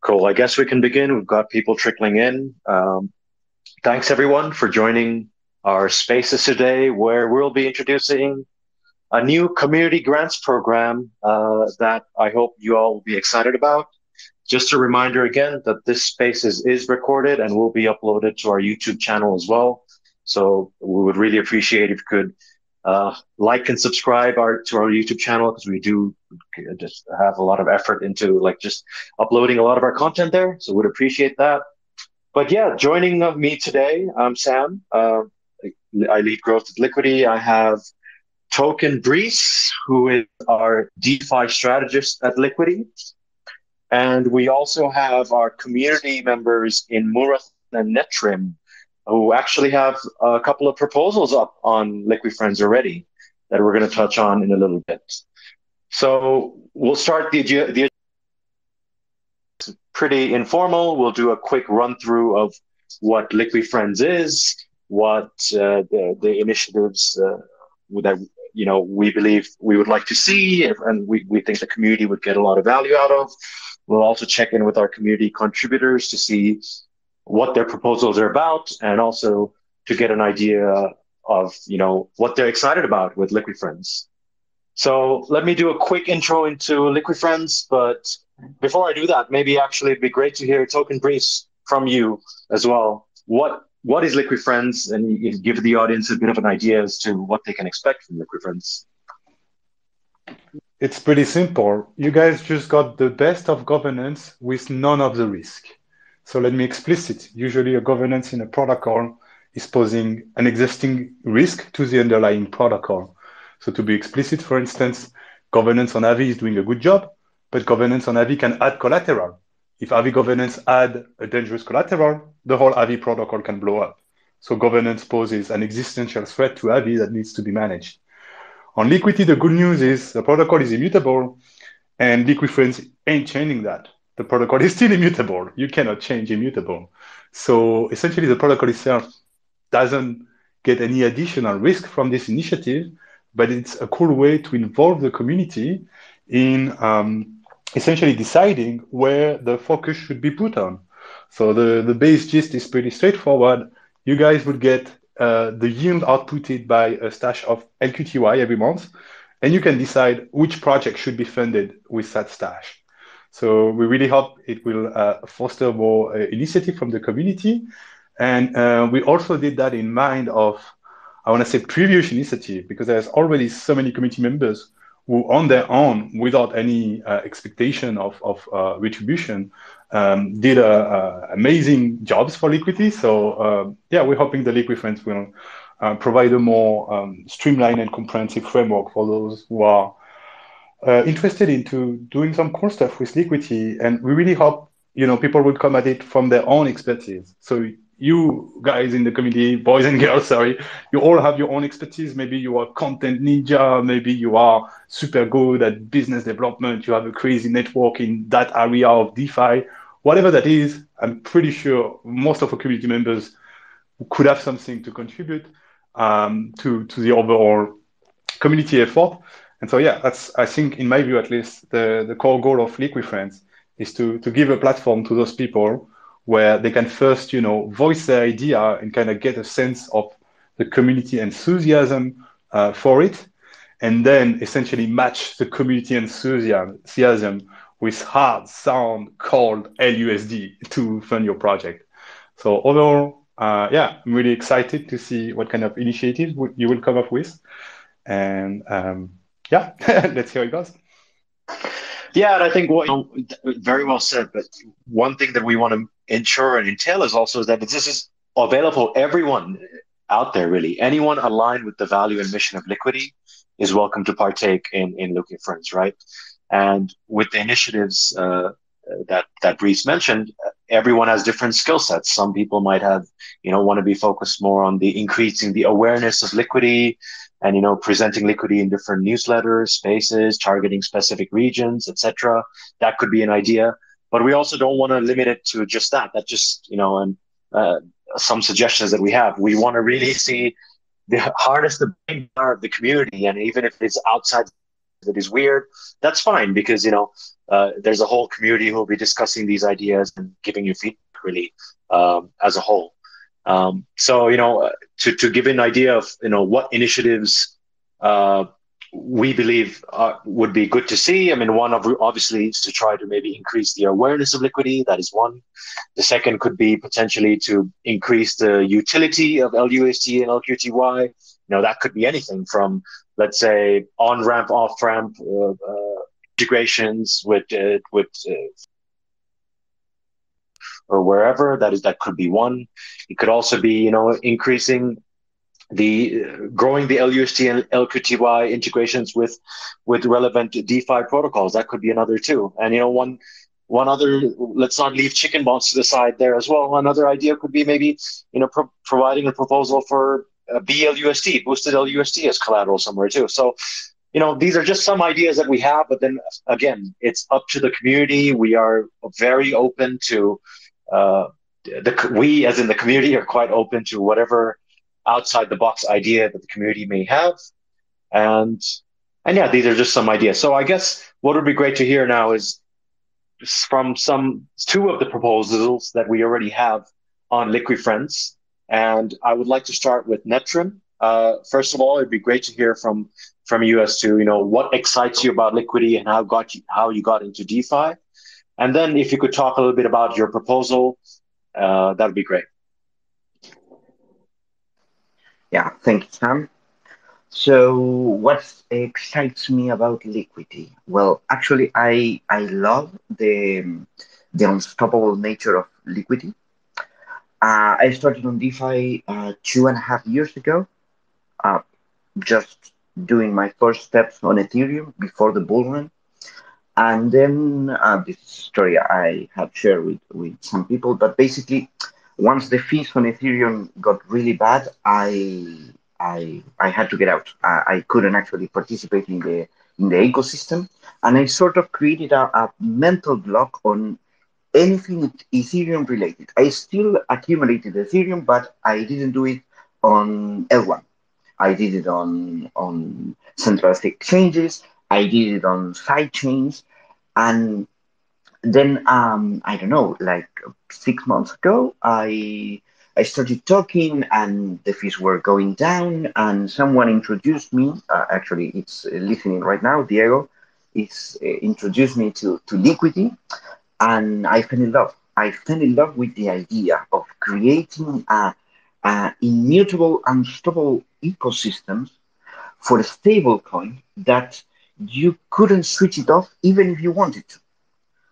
Cool. I guess we can begin. We've got people trickling in. Thanks everyone for joining our spaces today, where we'll be introducing a new community grants program that I hope you all will be excited about. Just a reminder again that this space is recorded and will be uploaded to our YouTube channel as well. So we would really appreciate if you could like and subscribe to our YouTube channel, because we do just have a lot of effort into just uploading a lot of our content there. So we'd appreciate that. But yeah, joining me today, I'm Sam. I lead growth at Liquity. I have Token Brees, who is our DeFi strategist at Liquity. And we also have our community members in Murath and Netrim, who actually have a couple of proposals up on LiquiFrens already that we're going to touch on in a little bit. So we'll start the pretty informal. We'll do a quick run through of what LiquiFrens is, what the initiatives that we believe we would like to see, and we think the community would get a lot of value out of. We'll also check in with our community contributors to see what their proposals are about, and also to get an idea of what they're excited about with LiquiFrens. So let me do a quick intro into LiquiFrens, but before I do that, maybe actually it'd be great to hear Token Brees from you as well. What is LiquiFrens, and you give the audience a bit of an idea as to what they can expect from LiquiFrens. It's pretty simple. You guys just got the best of governance with none of the risk. So let me explicit. Usually a governance in a protocol is posing an existing risk to the underlying protocol. So to be explicit, for instance, governance on Avi is doing a good job, but governance on Avi can add collateral. If Avi governance add a dangerous collateral, the whole Avi protocol can blow up. So governance poses an existential threat to Avi that needs to be managed. On Liquity, the good news is the protocol is immutable, and LiquiFrens ain't changing that. The protocol is still immutable. You cannot change immutable. So essentially, the protocol itself doesn't get any additional risk from this initiative, but it's a cool way to involve the community in essentially deciding where the focus should be put on. So the base gist is pretty straightforward. You guys would get the yield outputted by a stash of LQTY every month, and you can decide which project should be funded with that stash. So we really hope it will foster more initiative from the community. And we also did that in mind of, I want to say, previous initiative, because there's already so many community members who on their own, without any expectation of retribution, did amazing jobs for Liquity. So yeah, we're hoping the LiquiFrens will provide a more streamlined and comprehensive framework for those who are interested into doing some cool stuff with Liquity. And we really hope people will come at it from their own expertise. So you guys in the community, boys and girls, sorry, you all have your own expertise. Maybe you are content ninja, maybe you are super good at business development, you have a crazy network in that area of DeFi, whatever that is. I'm pretty sure most of our community members could have something to contribute to the overall community effort. And so, yeah, that's, I think, in my view, at least, the core goal of LiquiFrens is to give a platform to those people where they can first, voice their idea and kind of get a sense of the community enthusiasm for it, and then essentially match the community enthusiasm with hard, sound, cold LUSD to fund your project. So overall, yeah, I'm really excited to see what kind of initiatives you will come up with. And yeah, let's see how it goes. Yeah, and I think very well said. But one thing that we want to ensure and entail is also that this is available for everyone out there. Really, anyone aligned with the value and mission of Liquity is welcome to partake in LiquiFrens, right? And with the initiatives that Brees mentioned, everyone has different skill sets. Some people might have, want to be focused more on the increasing the awareness of Liquity, and presenting Liquity in different newsletters, spaces, targeting specific regions, etc. That could be an idea, but we also don't want to limit it to just that. That just and some suggestions that we have. We want to really see harness the brain power of the community, and even if it's outside that is weird, that's fine because there's a whole community who will be discussing these ideas and giving you feedback really as a whole. To give an idea of what initiatives we believe would be good to see. I mean, one of obviously is to try to maybe increase the awareness of Liquity. That is one. The second could be potentially to increase the utility of LUST and LQTY. That could be anything from, let's say, on-ramp, off-ramp integrations with or wherever. That could be one. It could also be, increasing growing the LUST and LQTY integrations with relevant DeFi protocols. That could be another too. And one other, let's not leave chicken bones to the side there as well. Another idea could be maybe providing a proposal for BLUST, boosted LUST as collateral somewhere too. So these are just some ideas that we have, but then again, it's up to the community. We are very open to we as in the community are quite open to whatever outside the box idea that the community may have. And yeah, these are just some ideas. So I guess what would be great to hear now is from two of the proposals that we already have on LiquiFrens. And I would like to start with Netrim. First of all, it'd be great to hear from you as to, what excites you about Liquity and how you got into DeFi. And then if you could talk a little bit about your proposal, that would be great. Yeah, thank you, Sam. So, what excites me about Liquity? Well, actually, I love the unstoppable nature of Liquity. I started on DeFi 2.5 years ago, uh, just doing my first steps on Ethereum before the bull run. And then this story I have shared with some people, but basically, once the fees on Ethereum got really bad, I had to get out. I couldn't actually participate in the ecosystem, and I sort of created a mental block on anything Ethereum related. I still accumulated Ethereum, but I didn't do it on L1. I did it on centralized exchanges. I did it on side chains, and then I don't know, like 6 months ago, I started talking, and the fees were going down, and someone introduced me. Actually, it's listening right now. Diego is introduced me to Liquity, and I fell in love. I fell in love with the idea of creating a immutable, unstoppable ecosystems for a stable coin that you couldn't switch it off even if you wanted to.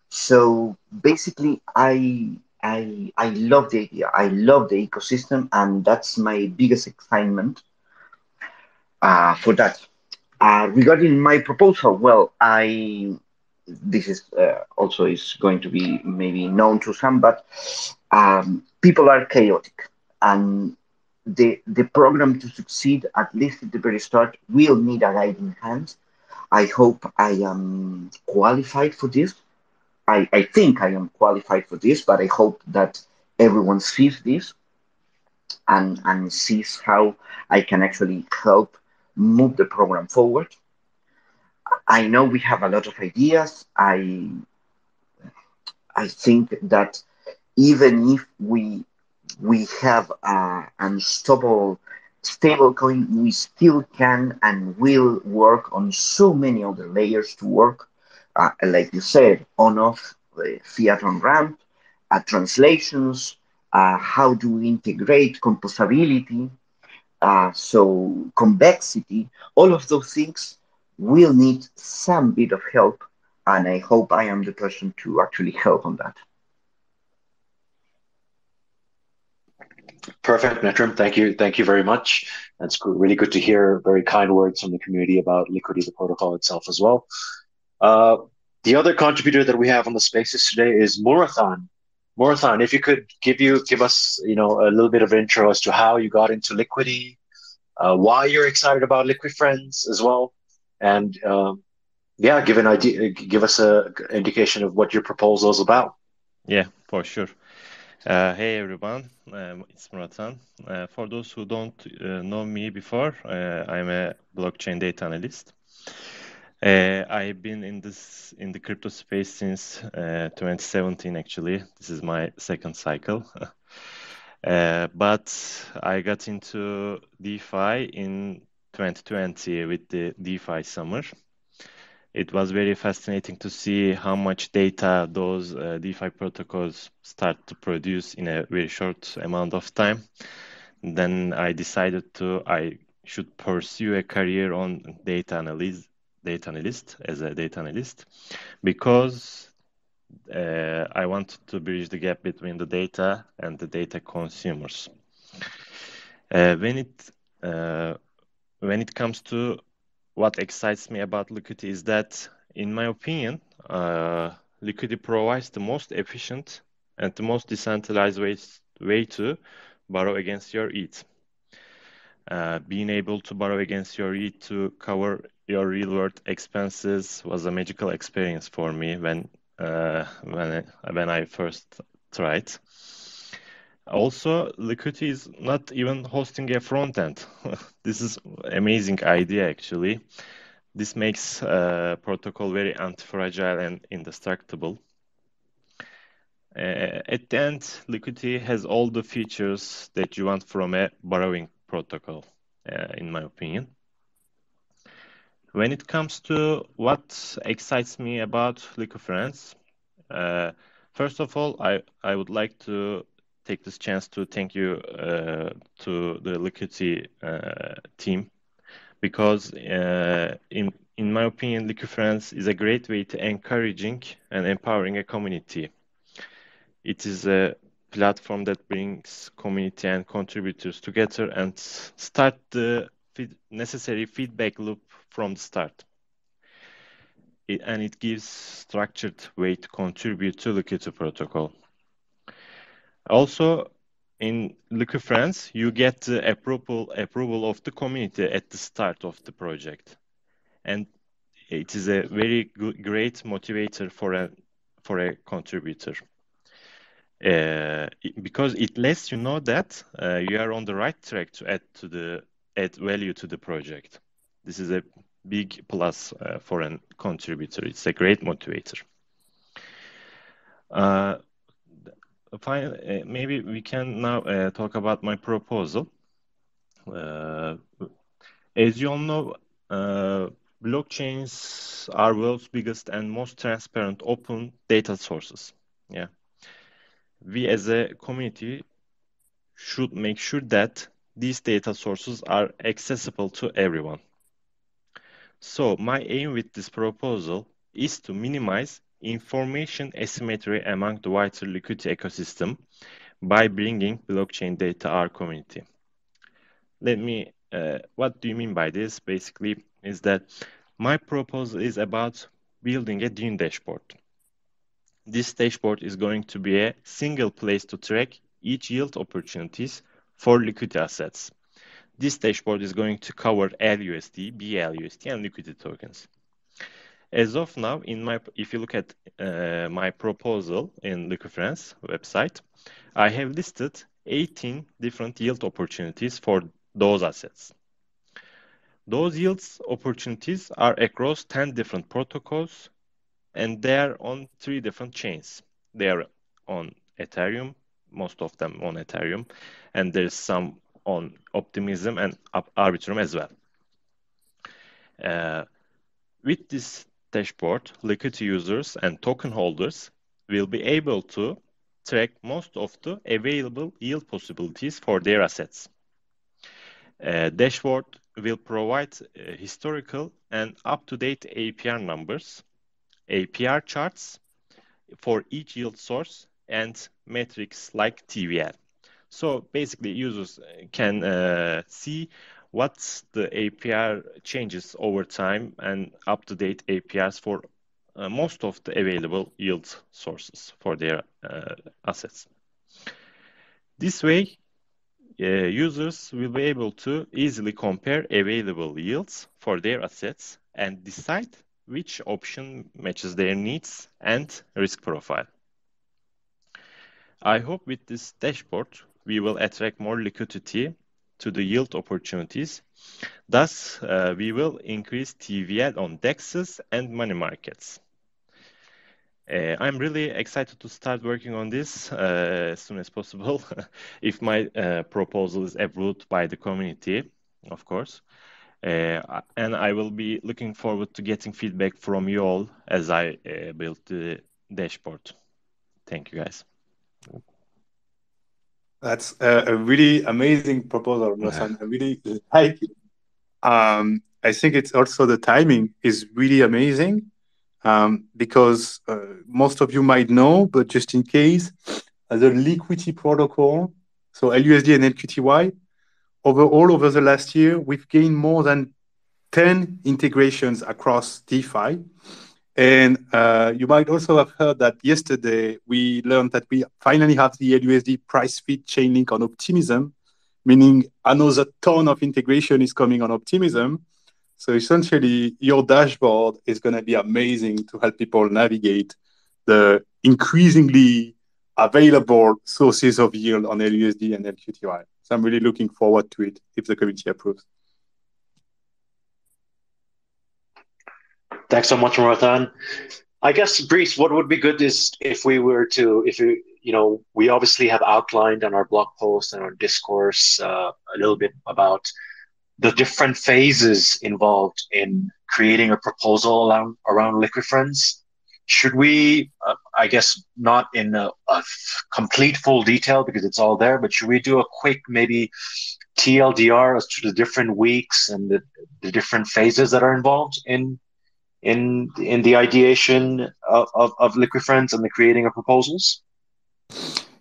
So basically, I love the idea. I love the ecosystem, and that's my biggest excitement for that. Regarding my proposal, well, I this is also is going to be maybe known to some, but people are chaotic, and the program to succeed, at least at the very start, will need a guiding hand. I hope I am qualified for this. I think I am qualified for this, but I hope that everyone sees this and sees how I can actually help move the program forward. I know we have a lot of ideas. I think that even if we have an unstoppable stablecoin, we still can and will work on so many other layers to work, like you said, on off fiat on ramp, translations, how do we integrate composability, so convexity, all of those things will need some bit of help, and I hope I am the person to actually help on that. Perfect, Netrim. Thank you very much. That's really good to hear very kind words from the community about Liquity, the protocol itself as well. Uh, the other contributor that we have on the spaces today is Murathan. Murathan, if you could give us a little bit of intro as to how you got into Liquity, why you're excited about LiquiFrens as well, and yeah, give us a indication of what your proposal is about. Yeah, for sure. Hey everyone, it's Muratan. For those who don't know me before, I'm a blockchain data analyst. I've been in the crypto space since 2017. Actually, this is my second cycle. But I got into DeFi in 2020 with the DeFi summer. It was very fascinating to see how much data those DeFi protocols start to produce in a very short amount of time. Then I decided I should pursue a career on data analyst as a data analyst, because I wanted to bridge the gap between the data and the data consumers. When it comes to what excites me about Liquity is that, in my opinion, Liquity provides the most efficient and the most decentralized way to borrow against your ETH. Being able to borrow against your ETH to cover your real-world expenses was a magical experience for me when I first tried. Also, Liquity is not even hosting a front end. This is amazing idea, actually. This makes protocol very anti-fragile and indestructible. At the end, Liquity has all the features that you want from a borrowing protocol, in my opinion. When it comes to what excites me about LiquiFrens, first of all, I would like to take this chance to thank you to the Liquity team, because in my opinion, LiquiFrens is a great way to encouraging and empowering a community. It is a platform that brings community and contributors together and start the necessary feedback loop from the start. And it gives structured way to contribute to Liquity protocol. Also, in LiquiFrens, you get the approval of the community at the start of the project, and it is a very great motivator for a contributor, because it lets you know that you are on the right track to add value to the project. This is a big plus for a contributor. It's a great motivator. Finally, maybe we can now talk about my proposal. As you all know, blockchains are world's biggest and most transparent open data sources. Yeah, we as a community should make sure that these data sources are accessible to everyone. So my aim with this proposal is to minimize information asymmetry among the wider Liquity ecosystem by bringing blockchain data to our community. What do you mean by this? Basically, is that my proposal is about building a Dune dashboard. This dashboard is going to be a single place to track each yield opportunities for Liquity assets. This dashboard is going to cover LUSD, BLUSD, and Liquity tokens. As of now, if you look at my proposal in LiquiFrens website, I have listed 18 different yield opportunities for those assets. Those yields opportunities are across 10 different protocols, and they are on 3 different chains. They are on Ethereum, most of them on Ethereum, and there's some on Optimism and Arbitrum as well. With this dashboard, Liquity users and token holders will be able to track most of the available yield possibilities for their assets. Dashboard will provide historical and up-to-date APR numbers, APR charts for each yield source, and metrics like TVL. So basically, users can see what's the APR changes over time and up-to-date APRs for most of the available yield sources for their assets. This way, users will be able to easily compare available yields for their assets and decide which option matches their needs and risk profile. I hope with this dashboard, we will attract more liquidity to the yield opportunities. Thus, we will increase TVL on DEXs and money markets. I'm really excited to start working on this as soon as possible, if my proposal is approved by the community, of course. And I will be looking forward to getting feedback from you all as I build the dashboard. Thank you, guys. That's a really amazing proposal, Rosan. I really like it. I think it's also the timing is really amazing because most of you might know, but just in case, the Liquity protocol, so LUSD and LQTY, overall over the last year, we've gained more than 10 integrations across DeFi. And you might also have heard that yesterday we learned that we finally have the LUSD price feed chain link on Optimism, meaning another ton of integration is coming on Optimism. So essentially, your dashboard is going to be amazing to help people navigate the increasingly available sources of yield on LUSD and LQTY. So I'm really looking forward to it if the community approves. Thanks so much, Marathan. I guess, Brice, what would be good is if we were to, we obviously have outlined on our blog post and our discourse a little bit about the different phases involved in creating a proposal around LiquiFrens. Should we, I guess, not in a complete full detail because it's all there, but should we do a quick maybe TLDR as to the different weeks and the different phases that are involved in the ideation of LiquiFrens and the creating of proposals?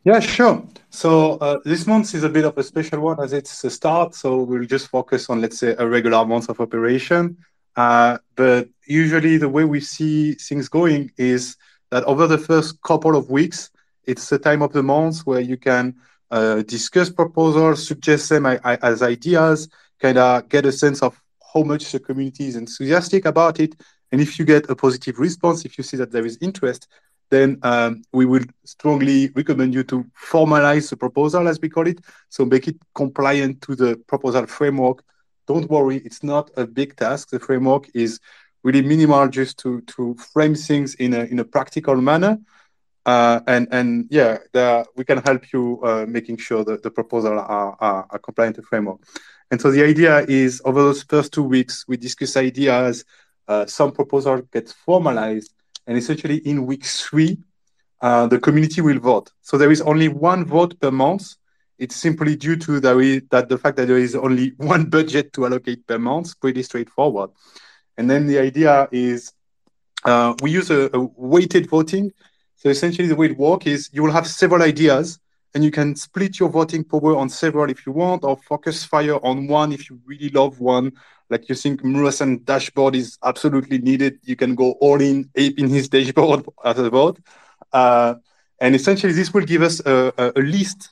Yeah, sure. So this month is a bit of a special one as it's a start. So we'll just focus on, let's say, a regular month of operation. But usually the way we see things going is that over the first couple of weeks, it's the time of the month where you can discuss proposals, suggest them as ideas, kind of get a sense of how much the community is enthusiastic about it. And if you get a positive response, if you see that there is interest, then we will strongly recommend you to formalize the proposal, as we call it. So make it compliant to the proposal framework. Don't worry, it's not a big task. The framework is really minimal just to frame things in a practical manner. And we can help you making sure that the proposal are compliant to the framework. And so the idea is over those first 2 weeks, we discuss ideas, some proposal gets formalized, and essentially in week 3, the community will vote. So there is only one vote per month. It's simply due to the fact that there is only one budget to allocate per month, pretty straightforward. And then the idea is we use a weighted voting. So essentially the way it works is you will have several ideas and you can split your voting power on several if you want, or focus fire on one if you really love one. Like you think Murasan's dashboard is absolutely needed, you can go all in ape in his dashboard as a vote. And essentially this will give us a list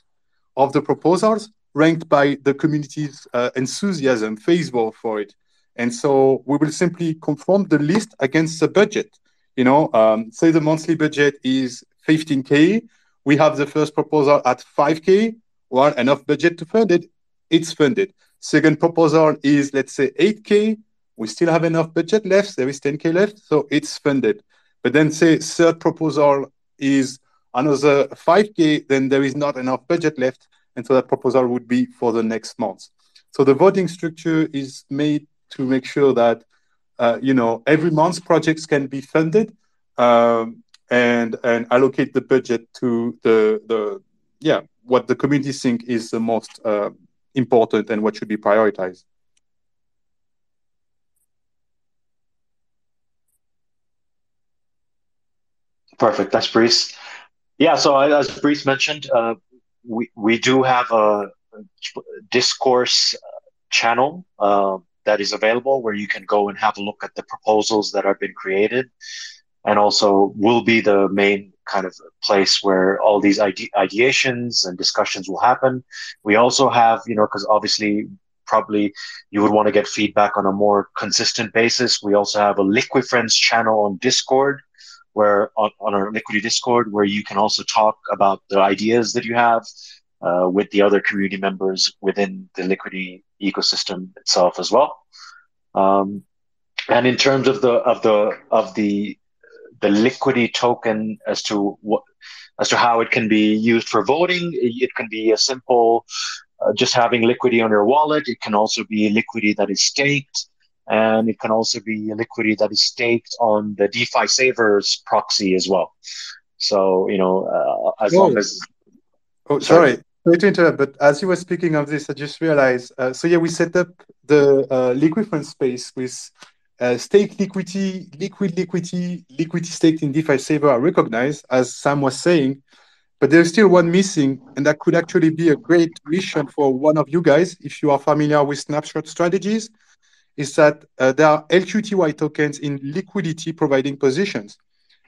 of the proposals ranked by the community's enthusiasm, phase vote for it. And so we will simply confront the list against the budget. Say the monthly budget is 15K. We have the first proposal at 5K. Well, enough budget to fund it. It's funded. Second proposal is, let's say, 8K. We still have enough budget left. There is 10K left. So it's funded. But then say third proposal is another 5K. Then there is not enough budget left. And so that proposal would be for the next month. So the voting structure is made to make sure that every month projects can be funded and allocate the budget to what the community think is the most important and what should be prioritized. Perfect. That's Brice. Yeah. So as Brice mentioned, we do have a discourse channel that is available where you can go and have a look at the proposals that have been created, and also will be the main kind of place where all these ideations and discussions will happen. We also have, because obviously probably you would want to get feedback on a more consistent basis. We also have a LiquiFrens channel on Discord, where on our Liquity Discord, where you can also talk about the ideas that you have. with the other community members within the Liquity ecosystem itself as well. And in terms of the Liquity token as to how it can be used for voting, it can be a simple just having Liquity on your wallet. It can also be Liquity that is staked, and it can also be a Liquity that is staked on the DeFi Savers proxy as well. So, as long as... Sorry to interrupt, but as you were speaking of this, I just realized, we set up the LiquiFrens space with stake liquidity, liquidity staked in DeFi Saver are recognized, as Sam was saying, but there's still one missing, and that could actually be a great mission for one of you guys, if you are familiar with snapshot strategies, is that there are LQTY tokens in liquidity providing positions.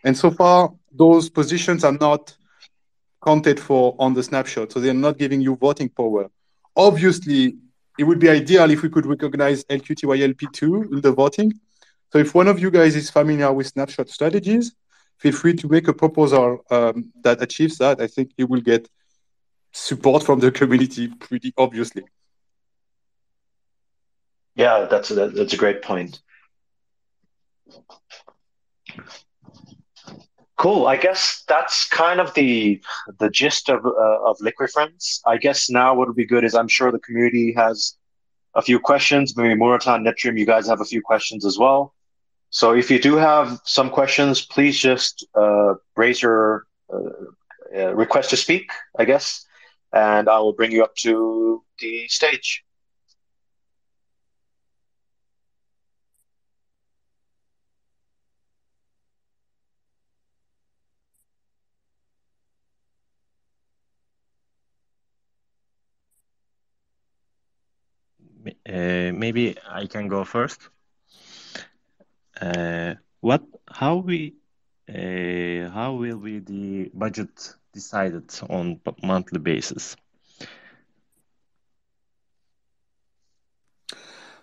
And so far, those positions are not counted for on the snapshot, so they're not giving you voting power. Obviously, it would be ideal if we could recognize LQTY LP2 in the voting. So if one of you guys is familiar with snapshot strategies, feel free to make a proposal that achieves that. I think you will get support from the community pretty obviously. Yeah, that's a great point. Cool. I guess that's kind of the gist of LiquiFrens. I guess now what would be good is I'm sure the community has a few questions. Maybe Muratan, Netrium, you guys have a few questions as well. So if you do have some questions, please just raise your request to speak, I guess, and I will bring you up to the stage. Maybe I can go first. How will be the budget decided on monthly basis?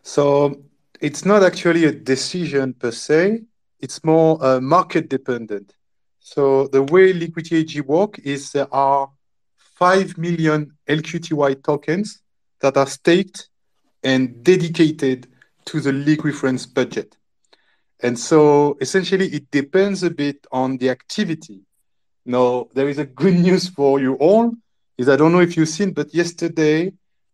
So it's not actually a decision per se, it's more market dependent. So the way Liquity AG work is there are 5 million LQTY tokens that are staked and dedicated to the LiquiFrens budget. And so essentially it depends a bit on the activity. Now, there is a good news for you all, is I don't know if you've seen, but yesterday,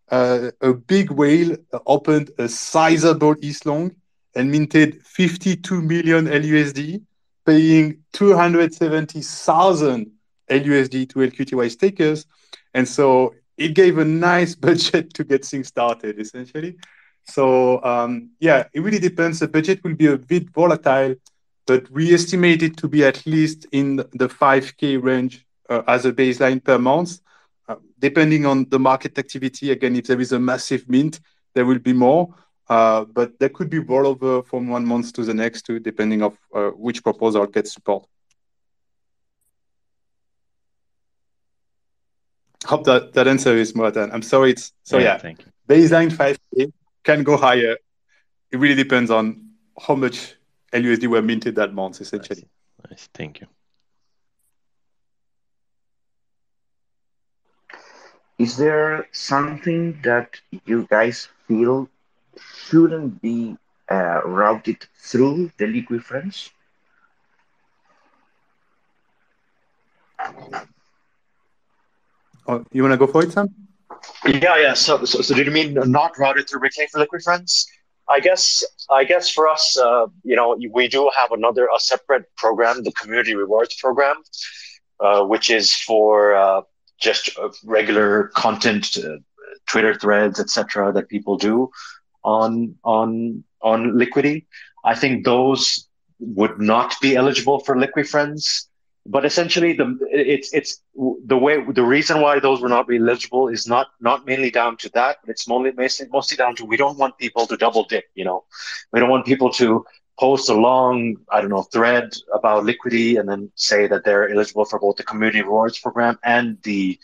a big whale opened a sizable East Long and minted 52 million LUSD, paying 270,000 LUSD to LQTY stakers. And so it gave a nice budget to get things started, essentially. So it really depends. The budget will be a bit volatile, but we estimate it to be at least in the 5K range as a baseline per month. Depending on the market activity, again, if there is a massive mint, there will be more. But there could be rollover from one month to the next too, depending on which proposal gets support. Hope that answer is more than. I'm sorry. Thank you. Baseline 5K can go higher. It really depends on how much LUSD were minted that month, essentially. Nice. Thank you. Is there something that you guys feel shouldn't be routed through the LiquiFrens? Oh, you want to go for it, Sam? Yeah. So do you mean not routed through Reclaim for LiquiFrens? I guess for us, we do have a separate program, the Community Rewards Program, which is for just regular content, Twitter threads, etc., that people do on Liquity. I think those would not be eligible for LiquiFrens. But essentially, the reason why those were not really eligible is not mainly down to that, but it's mostly down to we don't want people to double dip. We don't want people to post a long, thread about Liquity and then say that they're eligible for both the Community Rewards Program and the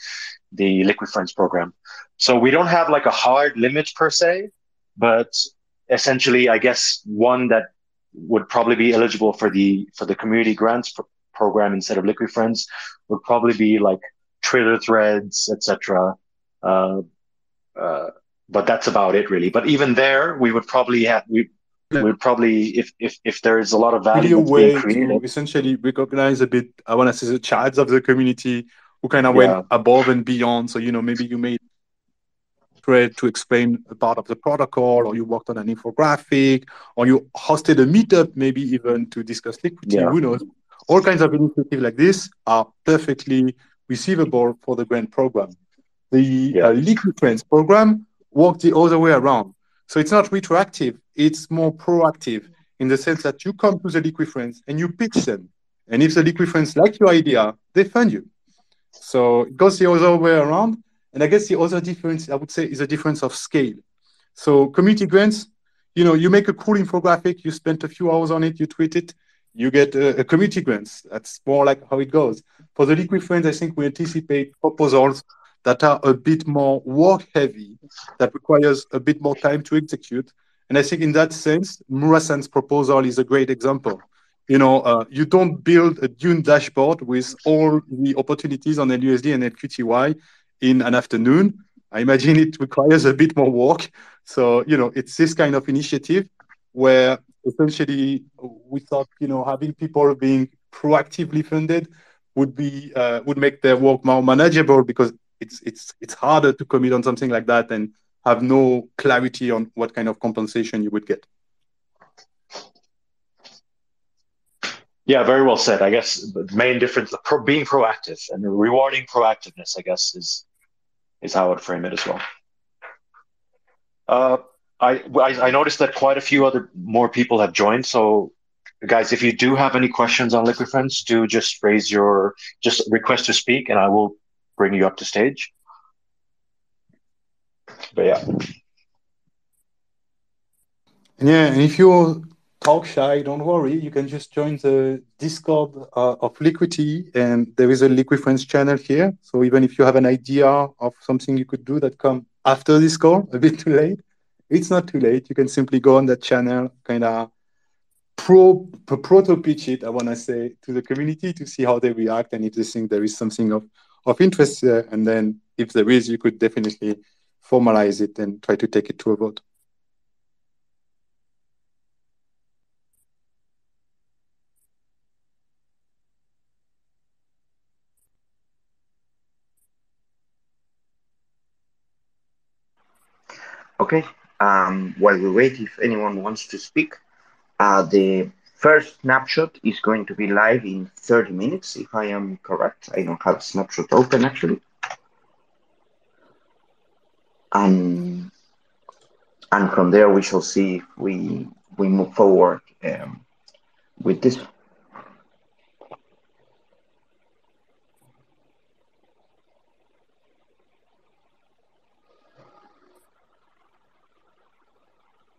LiquiFrens program. So we don't have like a hard limit per se, but essentially, I guess one that would probably be eligible for the Community Grants Program instead of LiquiFrens would probably be like Twitter threads, etc., But that's about it, really. But even there, we would probably if there's a lot of value really a that's being way created. to essentially recognize a bit, I want to say, the childs of the community who kind of went Yeah. above and beyond. So, maybe you made thread to explain a part of the protocol, or you worked on an infographic, or you hosted a meetup, maybe even to discuss liquidity, Yeah. who knows? All kinds of initiatives like this are perfectly receivable for the grant program. The LiquiFrens program worked the other way around. So it's not retroactive, it's more proactive in the sense that you come to the LiquiFrens and you pitch them. And if the LiquiFrens like your idea, they fund you. So it goes the other way around. And I guess the other difference, I would say, is a difference of scale. So community grants, you make a cool infographic, you spent a few hours on it, you tweet it, you get a community grants. That's more like how it goes. For the LiquiFrens, I think we anticipate proposals that are a bit more work heavy, that requires a bit more time to execute. And I think in that sense, Murasan's proposal is a great example. You don't build a Dune dashboard with all the opportunities on LUSD and LQTY in an afternoon. I imagine it requires a bit more work. So, it's this kind of initiative where essentially we thought, having people being proactively funded would make their work more manageable, because it's harder to commit on something like that and have no clarity on what kind of compensation you would get. Yeah, very well said. I guess the main difference, being proactive and rewarding proactiveness, I guess, is how I would frame it as well. I noticed that quite a few more people have joined. So, guys, if you do have any questions on LiquiFrens, do just request to speak, and I will bring you up to stage. But yeah. Yeah, and if you're talk shy, don't worry. You can just join the Discord of Liquity, and there is a LiquiFrens channel here. So even if you have an idea of something you could do that come after this call, a bit too late, it's not too late. You can simply go on that channel, kind of proto pitch it, I want to say, to the community to see how they react, and if they think there is something of interest there. And then if there is, you could definitely formalize it and try to take it to a vote. Okay. While we wait, if anyone wants to speak, the first snapshot is going to be live in 30 minutes, if I am correct. I don't have snapshot open, actually. And from there, we shall see if we move forward with this.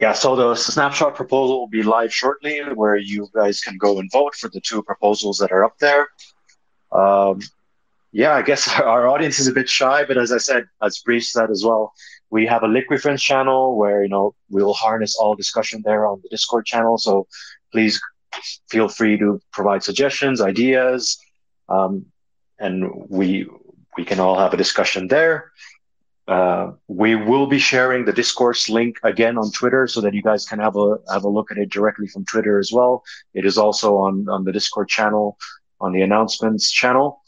Yeah, so the snapshot proposal will be live shortly, where you guys can go and vote for the two proposals that are up there. Yeah, I guess our audience is a bit shy, but as I said, as Brice said as well, we have a LiquiFrens channel where we'll harness all discussion there on the Discord channel. So please feel free to provide suggestions, ideas, and we can all have a discussion there. We will be sharing the discourse link again on Twitter so that you guys can have a look at it directly from Twitter as well. It is also on the Discord channel, on the announcements channel.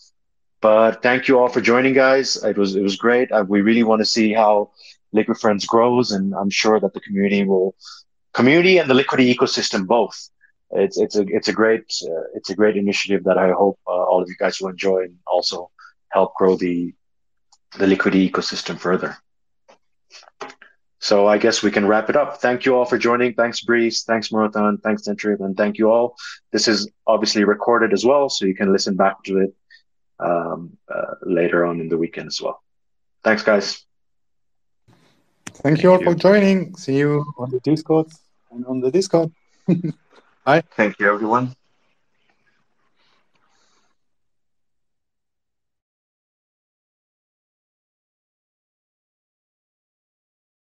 But thank you all for joining, guys. It was great. We really want to see how LiquiFrens grows, and I'm sure that the community and the Liquity ecosystem both. It's a great initiative that I hope all of you guys will enjoy and also help grow the Liquity ecosystem further. So I guess we can wrap it up. Thank you all for joining. Thanks, Brice. Thanks, Murathan. Thanks, Tentrib. And thank you all. This is obviously recorded as well, so you can listen back to it later on in the weekend as well. Thanks, guys. Thank you all for joining. See you on the Discord and on the Discord. Bye. Thank you, everyone.